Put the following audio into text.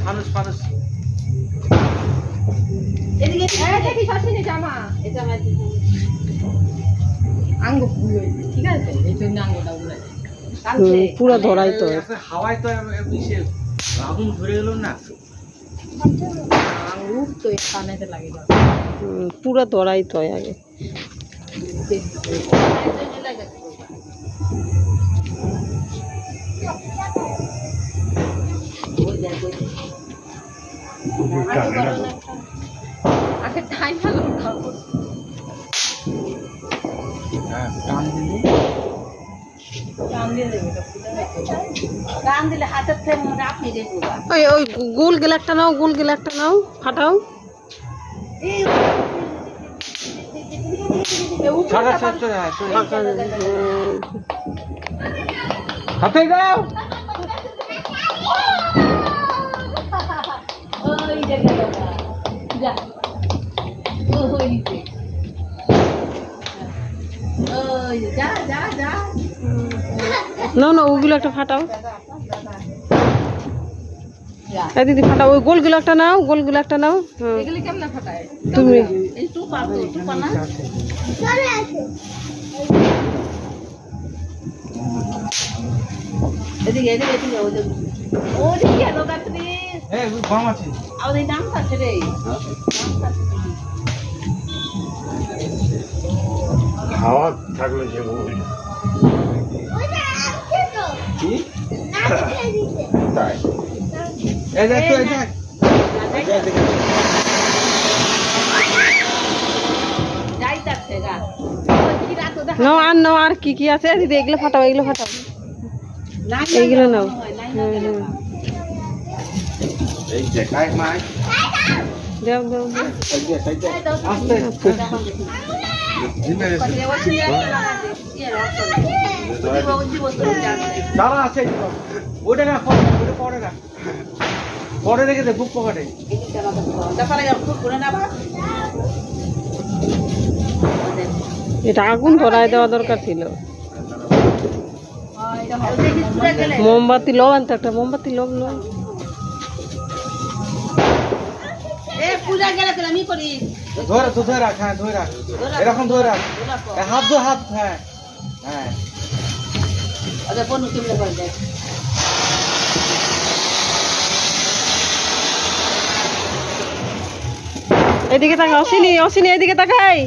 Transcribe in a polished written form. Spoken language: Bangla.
ফানুস ফানুস এদিকে দেখি শাসিনি জামা এটা আমার আঙ্গ ফুল হয়েছে ঠিক আছে এই জন্য আঙ্গটা উড়ে পুরো ধরাই তো হাওয়ায় তো সে আগুন ধরে গেল না আঙ্গুর তো কানেতে লাগে পুরো ধরাই তো আগে আগে টাইম ভালো খাবো টান দিলে হাতের থেকে মনে আপনি দেখবো ওই ওই গোল গেলাকটা নাও, গোল গেলাকটা নাও, ফাটাও। হাতে যাও ওই জায়গা যা ওই যা যা যা নাও না ওগুলো একটা ফাটাও। দিদি ফাটাও, ওই গোলগুলো একটা নাও, গোলগুলো একটা নাও। এগুলি কেমনে ফাটায় তুমি এই টু পাবো টু পানা এদিকে এদিকে এদিকে ওদিকে কেন কাটনি কম আছে আমাদের নাম আছে রে খাওয়া থাকলে যে কি তাই এই দেখ তো এই দেখ যাইতাছে গা কি রাত দেখা নাও আর নাও, আর কি কি আছে দিদি এগুলো ফাটাও, এগুলো ফাটাও, এইগুলো নাও। এই যে কাই মাই দাও দাও দাও। এই যে আস্তে দাঁড়া আছে ওটা না ওটা পরে না পরে রেখে দে বুক পকেটে এটা আগুন ধরায় দেওয়া দরকার ছিল। মোমবাতি লো, আনতে একটা মোমবাতি লো লো। পূজা গেলে তো আমি করি ধরে তো ধরে রাখ, হ্যাঁ ধরে রাখ, এরকম ধরে রাখ, হাত ধো হাত, হ্যাঁ হ্যাঁ আচ্ছা বনু কেমনে করে দেখ এদিকে তাকাও, অসিনি অসিনি এদিকে তাকাই।